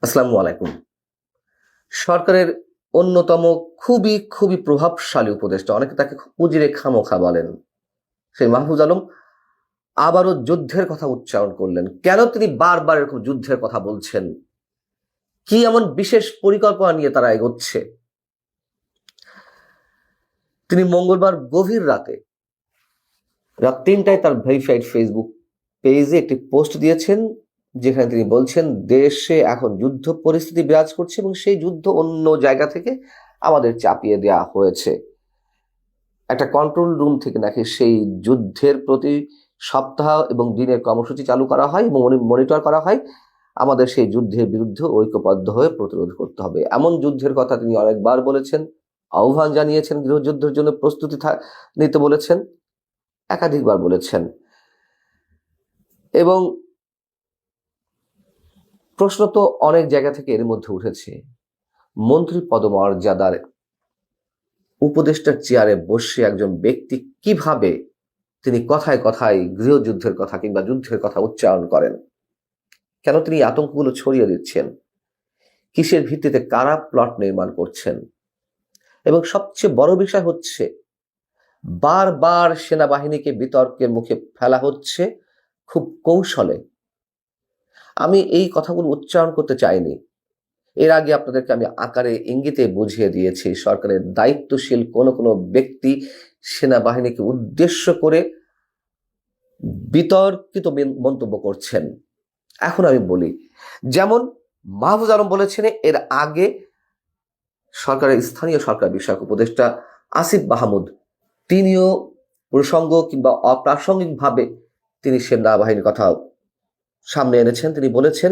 আসসালামু আলাইকুম। সরকারের অন্যতম খুবই প্রভাবশালী উপদেষ্টা, অনেকে তাকে উজিরে খামোখা বলেন, সেই মাহফুজ আলম আবারও যুদ্ধের কথা উচ্চারণ করলেন। কেন তিনি বারবার এরকম যুদ্ধের কথা বলছেন? কি এমন বিশেষ পরিকল্পনা নিয়ে তারা এগোচ্ছে? তিনি মঙ্গলবার গভীর রাত 3টায় তার ভেরিফাইড ফেসবুক পেজে একটি পোস্ট দিয়েছেন, যেখানে তিনি বলছেন দেশে এখন যুদ্ধ পরিস্থিতি বিরাজ করছে এবং সেই যুদ্ধ অন্য জায়গা থেকে আমাদের চাপিয়ে দেওয়া হয়েছে। একটা কন্ট্রোল রুম থেকে নাকি সেই যুদ্ধের প্রতি সপ্তাহ এবং দিনের কর্মসূচি চালু করা হয় এবং মনিটর করা হয়। আমাদের সেই যুদ্ধের বিরুদ্ধে ঐক্যবদ্ধ হয়ে প্রতিরোধ করতে হবে, এমন যুদ্ধের কথা তিনি অনেকবার বলেছেন। আহ্বান জানিয়েছেন, গৃহযুদ্ধের জন্য প্রস্তুতি নিতে বলেছেন, একাধিকবার বলেছেন। এবং প্রশ্ন তো অনেক জায়গা থেকে এর মধ্যে উঠেছে, মন্ত্রী পদমর্যাদার উপদেষ্টার চেয়ারে বসে একজন ব্যক্তি কিভাবে তিনি কথায় কথায় গৃহযুদ্ধের কথা কিংবা যুদ্ধের কথা উচ্চারণ করেন? কেন তিনি আতঙ্কগুলো ছড়িয়ে দিচ্ছেন? কিসের ভিত্তিতে কারা প্লট নির্মাণ করছেন? এবং সবচেয়ে বড় বিষয় হচ্ছে, বারবার সেনাবাহিনীকে বিতর্কের মুখে ফেলা হচ্ছে খুব কৌশলে। আমি এই কথাগুলো উচ্চারণ করতে চাইনি, এর আগে আপনাদেরকে আমি আকারে ইঙ্গিতে বুঝিয়ে দিয়েছি সরকারের দায়িত্বশীল কোনো ব্যক্তি সেনাবাহিনীকে উদ্দেশ্য করে বিতর্কিত মন্তব্য করছেন। এখন আমি বলি, যেমন মাহফুজ আলম বলেছেন, এর আগে সরকারের স্থানীয় সরকার বিষয়ক উপদেষ্টা আসিফ মাহমুদ তিনিও প্রসঙ্গ কিংবা অপ্রাসঙ্গিকভাবে তিনি সেনাবাহিনীর কথা সামনে এনেছেন। তিনি বলেছেন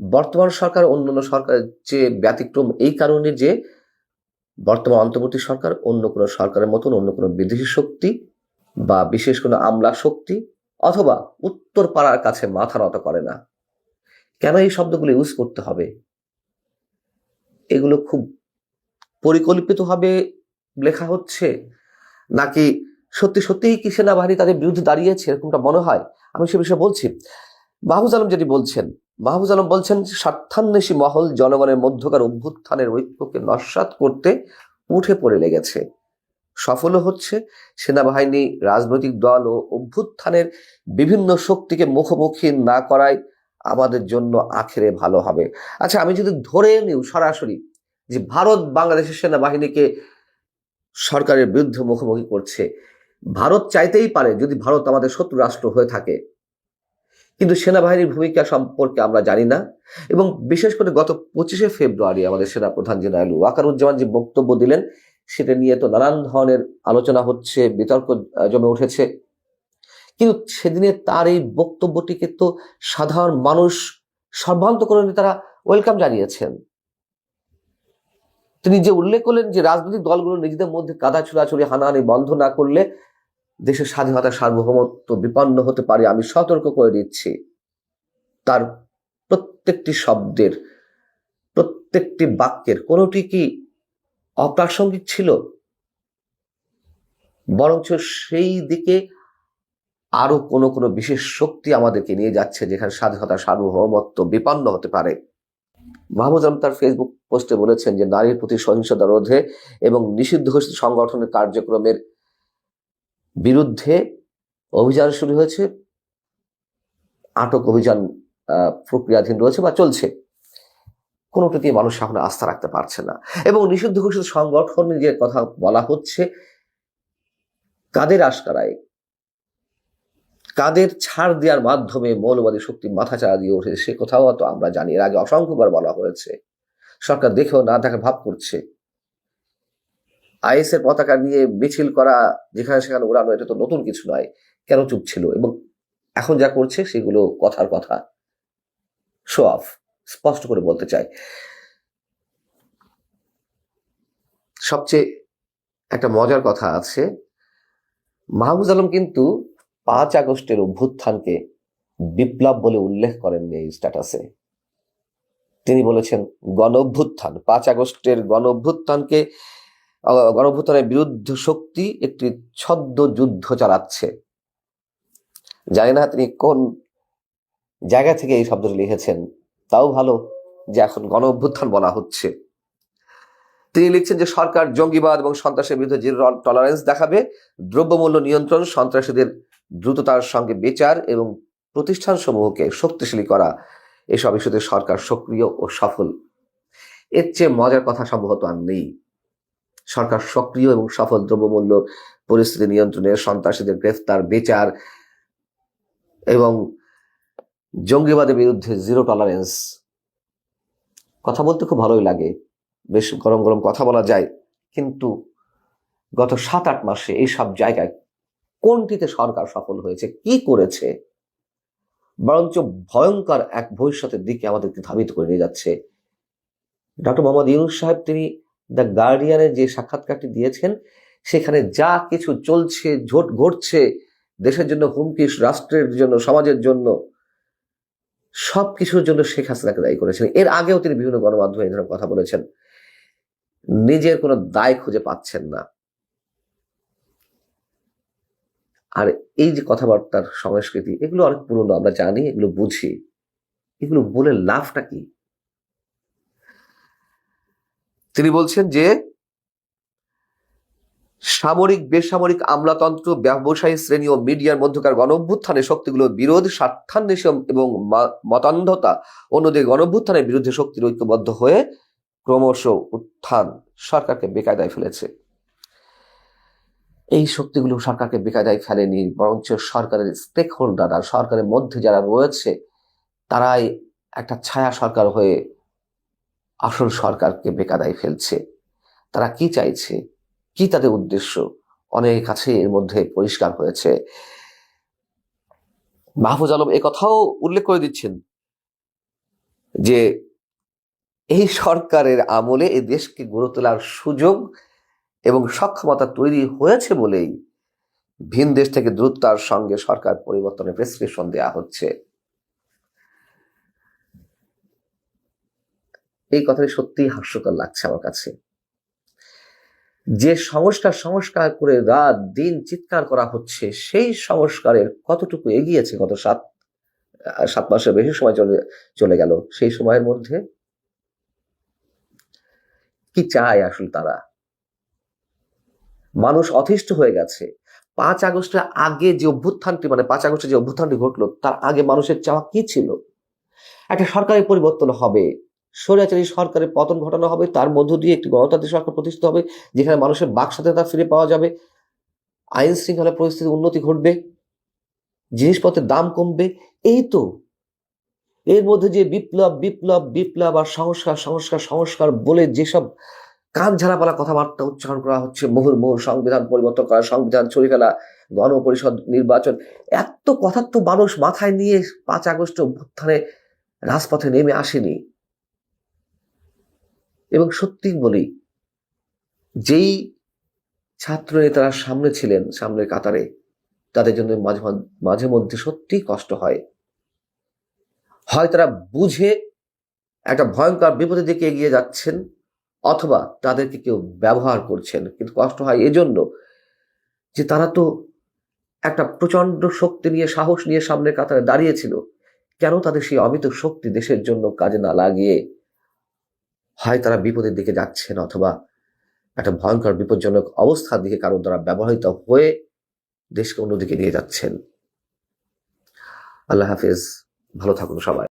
বর্তমান সরকার অন্যান্য সরকারের যে ব্যতিক্রম এই কারণে যে বর্তমান অন্তর্বর্তী সরকার অন্য কোনো সরকারের মতন অন্য কোনো বিদেশি শক্তি বা বিশেষ কোনো আমলা শক্তি অথবা উত্তর পাড়ার কাছে মাথা নত করে না। কেন এই শব্দগুলো ইউজ করতে হবে? এগুলো খুব পরিকল্পিতভাবে লেখা হচ্ছে, নাকি সত্যিই কি সেনাবাহিনী তাদের বিরুদ্ধে দাঁড়িয়েছে এরকমটা মনে হয়? আমি সে বিষয়ে বলছি। মাহফুজ আলম বলছেন স্বার্থান্বেষী মহল জনগণের মধ্যকার অভ্যুত্থানের ঐক্যকে নস্যাৎ করতে উঠে পড়ে লেগেছে, সফলও হচ্ছে। সেনাবাহিনী রাজনৈতিক দল ও অভ্যুত্থানের বিভিন্ন শক্তিকে মুখোমুখি না করায় আমাদের জন্য আখেরে ভালো হবে। আচ্ছা, আমি যদি ধরে নিই সরাসরি যে ভারত বাংলাদেশের সেনাবাহিনীকে সরকারের বিরুদ্ধে মুখোমুখি করছে, ভারত চাইতেই পারে যদি ভারত আমাদের শত্রু রাষ্ট্র হয়ে থাকে, কিন্তু সেনাবাহিনীর ভূমিকা সম্পর্কে আমরা জানি না। এবং বিশেষ করে গত 25শে ফেব্রুয়ারি আমাদের সেনাপ্রধান জেনারেল ওয়াকারুজ্জামান যে বক্তব্য দিলেন, সেটা নিয়ে তো নানান ধরনের আলোচনা হচ্ছে, বিতর্ক জমে উঠেছে। কিন্তু সেদিনে তার এই বক্তব্যটিকে তো সাধারণ মানুষ সর্বান্তকরণে তারা ওয়েলকাম জানিয়েছেন। তিনি যে উল্লেখ করলেন যে রাজনৈতিক দলগুলো নিজেদের মধ্যে কাদা ছোড়াছুড়ি হানাহানি বন্ধ না করলে দেশের স্বাধীনতা সার্বভৌমত্ব বিপন্ন হতে পারে, আমি সতর্ক করে দিচ্ছি। তার প্রত্যেকটি শব্দের, প্রত্যেকটি বাক্যের কোনোটি কি অপ্রাসঙ্গিক ছিল? বরঞ্চ সেই দিকে আরো কোনো বিশেষ শক্তি আমাদেরকে নিয়ে যাচ্ছে, যেখানে স্বাধীনতা সার্বভৌমত্ব বিপন্ন হতে পারে। মাহমুদ আলম তার ফেসবুক পোস্টে বলেছেন যে নারীর প্রতি সহিংসতা রোধে এবং নিষিদ্ধ ঘোষিত সংগঠনের কার্যক্রমের বিরুদ্ধে অভিযান শুরু হয়েছে, আটক অভিযান প্রক্রিয়াধীন রয়েছে বা চলছে। কোনোটিতে মানুষ এখন আস্থা রাখতে পারছে না। এবং নিষিদ্ধ ঘোষিত সংগঠনের যে কথা বলা হচ্ছে, কাদের আশকারায়, কাদের ছাড় দেওয়ার মাধ্যমে মৌলবাদী শক্তি মাথাচাড়া দিয়ে উঠেছে সে কথাও তো আমরা জানি। এর আগে অসংখ্যবার বলা হয়েছে, সরকার দেখেও না দেখা ভাব করছে। আইএস এর পতাকা নিয়ে মিছিল করা, যেখানে সেখানে উড়ানো, এটা তো নতুন কিছু নয়। কেন চুপ ছিল? এবং এখন যা করছে সেগুলো কথার কথা, শো অফ, স্পষ্ট করে বলতে চাই। সবচেয়ে একটা মজার কথা আছে, মাহফুজ আলম কিন্তু 5 আগস্টের অভ্যুত্থানকে বিপ্লব বলে উল্লেখ করেননি এই স্ট্যাটাসে। তিনি বলেছেন গণ অভ্যুত্থান। 5 আগস্টের গণ অভ্যুত্থানের বিরুদ্ধে শক্তি একটি ছদ্ম যুদ্ধ চালাচ্ছে। জানি না তিনি কোন জায়গা থেকে এই শব্দটি লিখেছেন, তাও ভালো, যে এখন গণ অভ্যুত্থান বলা হচ্ছে। তিনি লিখছেন যে সরকার জঙ্গিবাদ এবং সন্ত্রাসের বিরুদ্ধে জিরো টলারেন্স দেখাবে, দ্রব্যমূল্য নিয়ন্ত্রণ, সন্ত্রাসীদের দ্রুততার সঙ্গে বিচার এবং প্রতিষ্ঠানসমূহকে শক্তিশালী করা, এসব ইস্যুতে সরকার সক্রিয় ও সফল। এর চেয়ে মজার কথা সম্ভবত আর নেই। সরকার সক্রিয় এবং সফল, দ্রব্যমূল্য পরিস্থিতি নিয়ন্ত্রণে, সন্ত্রাসীদের গ্রেফতার, বিচার এবং জঙ্গিবাদের বিরুদ্ধে জিরো টলারেন্স। কথা বলতে খুব ভালোই লাগে, বেশ গরম গরম কথা বলা যায়, কিন্তু গত 7-8 মাসে এই সব জায়গায় কোনটিতে সরকার সফল হয়েছে, কি করেছে? বরঞ্চ ভয়ঙ্কর এক ভবিষ্যতের দিকে আমাদেরকে ধাবিত করে নিয়ে যাচ্ছে। ডক্টর মোহাম্মদ ইউনূস সাহেব তিনি দ্য গার্ডিয়ানে যে সাক্ষাৎকারটি দিয়েছেন, সেখানে যা কিছু চলছে, ঘটছে, দেশের জন্য হুমকি, রাষ্ট্রের জন্য, সমাজের জন্য, সবকিছুর জন্য শেখ হাসিনাকে দায়ী করেছেন। এর আগেও তিনি বিভিন্ন গণমাধ্যমে এই ধরনের কথা বলেছেন। নিজের কোনো দায় খুঁজে পাচ্ছেন না। আর এই যে কথাবার্তার সংস্কৃতি, এগুলো অনেক পুরনো, আমরা জানি, এগুলো বুঝি, এগুলো বলে লাভটা কি? তিনি বলছেন যে সামরিক, বেসামরিক, আমলাতন্ত্র, ব্যবসায়ী শ্রেণী ও মিডিয়ার মধ্যকার গণঅভ্যুত্থানে শক্তিগুলোর বিরোধ, স্বার্থান্বেষণ এবং মতান্ধতা, অন্যদের গণঅভ্যুত্থানের বিরুদ্ধে শক্তির ঐক্যবদ্ধ হয়ে ক্রমশ উত্থান সরকারকে বেকায়দায় ফেলেছে। এই শক্তিগুলো সরকারকে বেকায়দায় ফেলেনি, বরঞ্চ সরকারের স্টেক হোল্ডার আর সরকারের মধ্যে যারা রয়েছে তারাই একটা ছায়া সরকার হয়ে আসল সরকারকে বেকায়দায় ফেলছে। তারা কি চাইছে, কি তাদের উদ্দেশ্য, অনেক কাছে এর মধ্যে পরিষ্কার হয়েছে। মাহফুজ আলম এ কথাও উল্লেখ করে দিচ্ছেন যে এই সরকারের আমলে এই দেশকে গড়ে তোলার সুযোগ এবং সক্ষমতা তৈরি হয়েছে বলেই ভিন দেশ থেকে দ্রুততার সঙ্গে সরকার পরিবর্তনের প্রেসক্রিপশন দেওয়া হচ্ছে। এই কথাটি সত্যিই হাস্যকর লাগছে আমার কাছে। যে সংস্কার করে রাত দিন চিৎকার করা হচ্ছে, সেই সংস্কারের কতটুকু এগিয়েছে গত 7 মাসের বেশি সময় চলে গেল। সেই সময়ের মধ্যে কি চায় আসলে তারা? মানুষ অতিষ্ঠ হয়ে গেছে। 5 আগস্টের আগে যে অভ্যুত্থানটি, মানে 5 আগস্টে যে অভ্যুত্থানটি ঘটলো, তার আগে মানুষের চাওয়া কি ছিল? একটা সরকারি পরিবর্তন হবে, স্বৈরাচারী সরকারের পতন ঘটানো হবে, তার মধ্য দিয়ে একটি গণতান্ত্রিক সরকার প্রতিষ্ঠিত হবে, যেখানে মানুষের বাক স্বাধীনতা ফিরে পাওয়া যাবে, আইন শৃঙ্খলা পরিস্থিতির উন্নতি ঘটবে, জিনিসপত্রের দাম কমবে। এই তো, এর মধ্যে যে বিপ্লব বিপ্লব বিপ্লব আর সংস্কার বলে যেসব কান ঝাড়াপালা কথাবার্তা উচ্চারণ করা হচ্ছে, মুহুর্মুহু সংবিধান পরিবর্তন করা, সংবিধান ছড়িয়ে ফেলা, গণপরিষদ নির্বাচন, এত কথা তো মানুষ মাথায় নিয়ে 5 আগস্ট অভ্যুত্থানে রাজপথে নেমে আসেনি। এবং সত্যি বলি, যেই ছাত্র নেতারা সামনে ছিলেন, সামনের কাতারে, তাদের জন্য মাঝে মধ্যে সত্যি কষ্ট হয়। হয় তারা বুঝে একটা ভয়ঙ্কর বিপদের দিকে এগিয়ে যাচ্ছেন, অথবা তাদেরকে কেউ ব্যবহার করছেন। কিন্তু কষ্ট হয় এজন্য যে তারা তো একটা প্রচন্ড শক্তি নিয়ে, সাহস নিয়ে সামনের কাতারে দাঁড়িয়েছিল। কেন তাদের সেই অমিত শক্তি দেশের জন্য কাজে না লাগিয়ে হয় তারা বিপদের দিকে যাচ্ছেন, অথবা একটা ভয়ঙ্কর বিপজ্জনক অবস্থার দিকে কারোর দ্বারা ব্যবহৃত হয়ে দেশকে অন্যদিকে নিয়ে যাচ্ছেন। আল্লাহ হাফেজ, ভালো থাকুন সবাই।